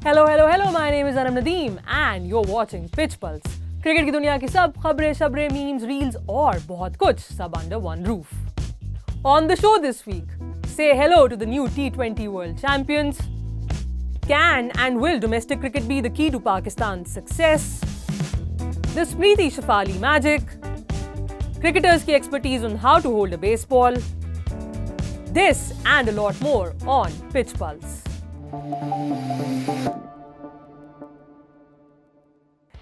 Hello, my name is Anam Nadeem and you're watching Pitch Pulse. Cricket की दुनिया की सब खबरें, मीम्स, रील्स और बहुत कुछ सब under one roof. On the show this week, say hello to the new T20 World Champions. Can and will domestic cricket be the key to Pakistan's success? The Smriti Shefali magic. Cricketers' की expertise on how to hold a baseball. This and a lot more on Pitch Pulse.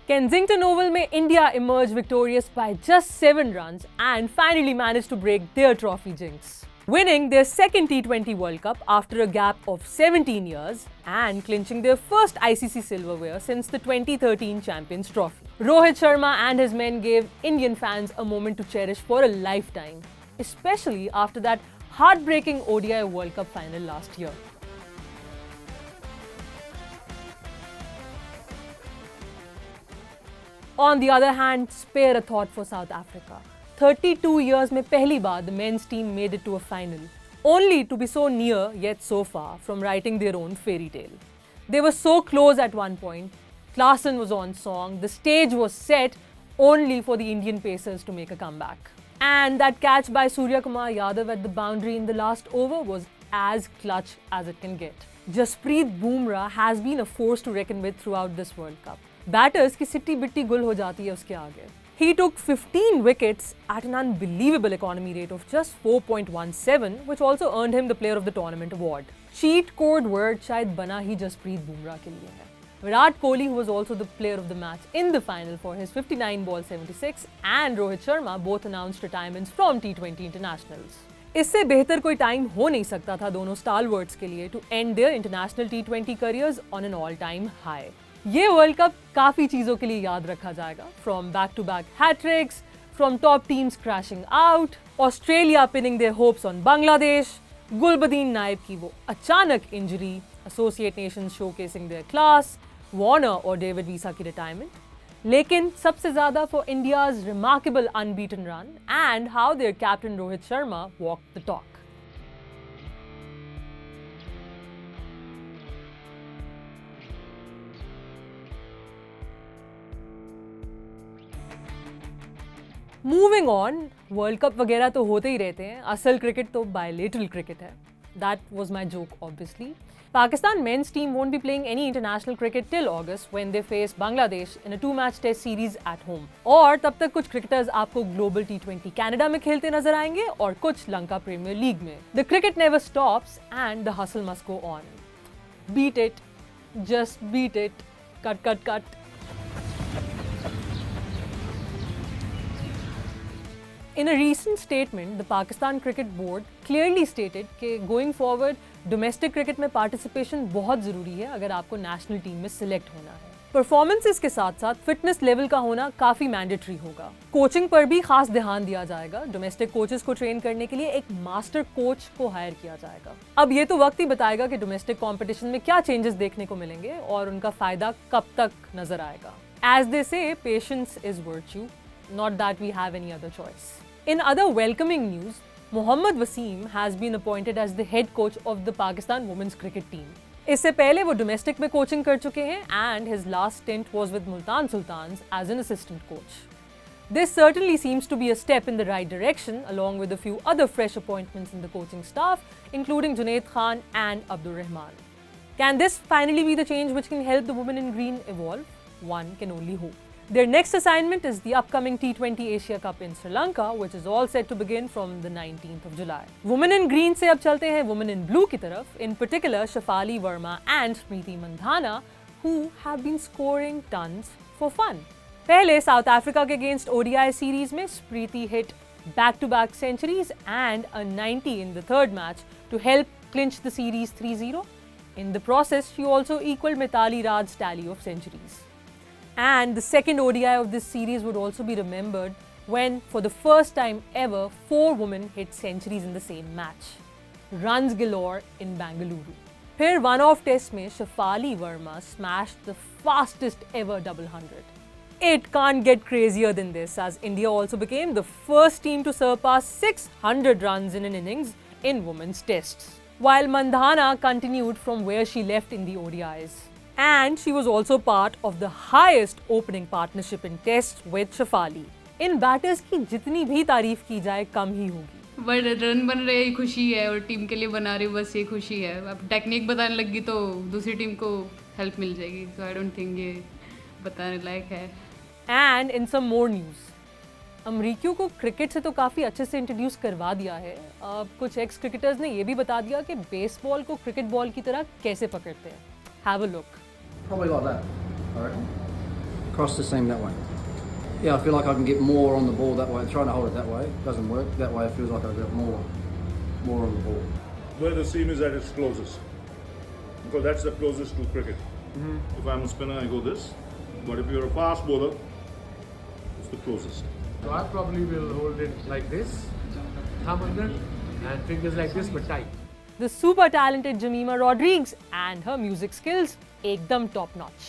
Kensington Oval में India emerged victorious by just 7 runs and finally managed to break their trophy jinx, winning their second T20 World Cup after a gap of 17 years and clinching their first ICC silverware since the 2013 Champions Trophy. Rohit Sharma and his men gave Indian fans a moment to cherish for a lifetime, especially after that heartbreaking ODI World Cup final last year. On the other hand, spare a thought for South Africa. 32 years में पहली बार the men's team made it to a final, only to be so near yet so far from writing their own fairy tale. They were so close at one point. Klaasen was on song, the stage was set only for the Indian Pacers to make a comeback. And that catch by Surya Kumar Yadav at the boundary in the last over was as clutch as it can get. Jasprit Bumrah has been a force to reckon with throughout this World Cup. Batters की सिट्टी बिट्टी गुल हो जाती है उसके आगे. He took 15 wickets at an unbelievable economy rate of just 4.17, which also earned him the Player of the Tournament award. Cheat code word शायद बना ही जसप्रीत बुमराह के लिए है. Virat Kohli, who was also the player of the match in the final for his 59-ball 76, and Rohit Sharma both announced retirements from T20 internationals. इससे बेहतर कोई time हो नहीं सकता था दोनों स्टालवर्ड्स के लिए to end their international T20 careers on an all-time high. ये वर्ल्ड कप काफी चीजों के लिए याद रखा जाएगा, from back to back hattricks, from top teams crashing out, Australia pinning their hopes on Bangladesh, Gulbadin Naib की वो अचानक injury, associate nations showcasing their class, Warner और डेविड वीसा की रिटायरमेंट, लेकिन सबसे ज्यादा for India's remarkable unbeaten run and how their captain Rohit Sharma walked the talk. Moving on, world cup वगैरह तो होते ही रहते हैं, असल क्रिकेट तो बायलेटरल क्रिकेट है. That was my joke obviously. Pakistan men's team won't be playing any international cricket till August when they face Bangladesh in a 2-match test series at home. और तब तक कुछ क्रिकेटर्स आपको global T20 Canada में खेलते नजर आएंगे और कुछ लंका प्रीमियर लीग में. The cricket never stops and the hustle must go on. Beat it, just beat it, cut. In a recent statement, the Pakistan Cricket Board clearly stated कि going forward domestic cricket में participation बहुत ज़रूरी है अगर आपको national team में select होना है. Performances के साथ साथ fitness level का होना काफ़ी mandatory होगा. Coaching पर भी खास ध्यान दिया जाएगा. Domestic coaches को train करने के लिए एक master coach को hire किया जाएगा. अब ये तो वक्त ही बताएगा कि domestic competition में क्या changes देखने को मिलेंगे और उनका फ़ायदा कब तक नजर आएगा. As they say, patience is virtue, not that we have any other choice. In other welcoming news, Mohammad Wasim has been appointed as the head coach of the Pakistan women's cricket team. इससे पहले वो domestic में coaching कर चुके हैं and his last stint was with Multan Sultans as an assistant coach. This certainly seems to be a step in the right direction along with a few other fresh appointments in the coaching staff, including Junaid Khan and Abdur Rahman. Can this finally be the change which can help the women in green evolve? One can only hope. Their next assignment is the upcoming T20 Asia Cup in Sri Lanka, which is all set to begin from the 19th of July. Women in green से अब चलते हैं women in blue की तरफ, in particular Shefali Verma and Smriti Mandhana, who have been scoring tons for fun. पहले South Africa के against ODI series में Smriti hit back-to-back centuries and a 90 in the third match to help clinch the series 3-0. In the process, she also equaled Mithali Raj's tally of centuries. And the second ODI of this series would also be remembered when, for the first time ever, 4 women hit centuries in the same match. Runs galore in Bengaluru. फिर one-off test में Shefali Verma smashed the fastest ever double hundred. It can't get crazier than this, as India also became the first team to surpass 600 runs in an innings in women's tests, while Mandhana continued from where she left in the ODIs. And she was also part of the highest opening partnership in Test with Shafali. In batters की जितनी भी तारीफ की जाए कम ही होगी। But run बन रहे ही खुशी है और टीम के लिए बना रही बस ये खुशी है। अब टेक्निक बताने लगी तो दूसरी टीम को हेल्प मिल जाएगी। सो आई डोंट थिंक ये बताने लायक है। And in some more news, अमरीकियों को क्रिकेट से तो काफ़ी अच्छे से इंट्रोड्यूस करवा दिया है। कुछ एक्स क्रिकेटर्स ने ये भी बता दिया कि बेसबॉल को क्रिकेट बॉल की तरह कैसे पकड़ते हैं। Have a look. Probably like that, I reckon. Cross the seam that way. Yeah, I feel like I can get more on the ball that way. Trying to hold it that way doesn't work. That way it feels like I've got more on the ball. Where the seam is at its closest. Because that's the closest to cricket. If I'm a spinner, I go this. But if you're a fast bowler, it's the closest. So I probably will hold it like this, thumb under, and fingers like this, but tight. The super talented Jemima Rodrigues and her music skills एकदम top notch.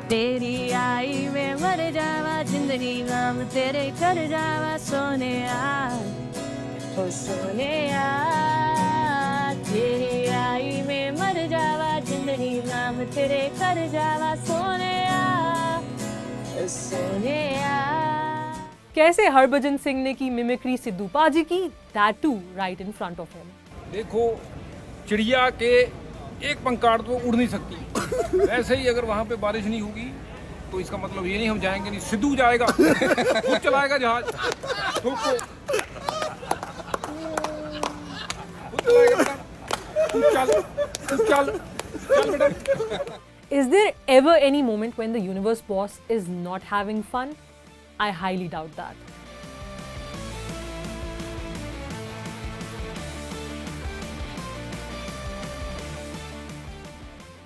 तेरी आई में मर जावा जिंदगी गम तेरे कर जावा सोनिया ओ सोनिया तेरी आई में मर जावा जिंदगी गम तेरे कर जावा सोनिया ओ सोनिया। कैसे हरभजन सिंह ने की मिमिक्री सिद्धू पाजी की, that too right in front of him. देखो चिड़िया के एक पंख काट तो उड़ नहीं सकती, वैसे ही अगर वहाँ पे बारिश नहीं होगी तो इसका मतलब ये नहीं हम जाएंगे नहीं, सिद्धू जाएगा, खुद चलाएगा जहाज, खुद चलाएगा बेटा, चल बेटा। Is there ever any moment when the universe boss is not having fun? I highly doubt that.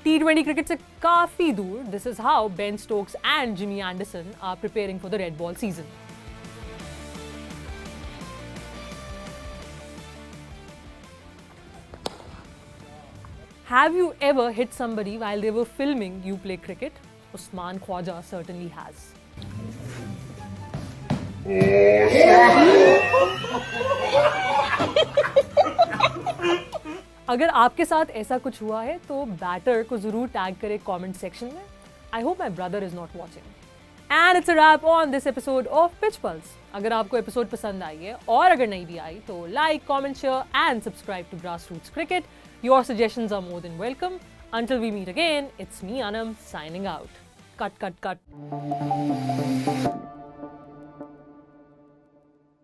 T20 cricket से काफी दूर, this is how Ben Stokes and Jimmy Anderson are preparing for the red ball season. Have you ever hit somebody while they were filming you play cricket? Usman Khwaja certainly has. अगर आपके साथ ऐसा कुछ हुआ है तो batter को जरूर टैग करें कमेंट सेक्शन में। I hope my brother is not watching. And it's a wrap on this episode of pitch pulse. अगर आपको एपिसोड पसंद आई है और अगर नहीं भी आई तो like, comment, share and subscribe to Grassroots Cricket. Your suggestions are more than welcome. Until we meet again, it's me Anam signing out. Cut, cut, cut.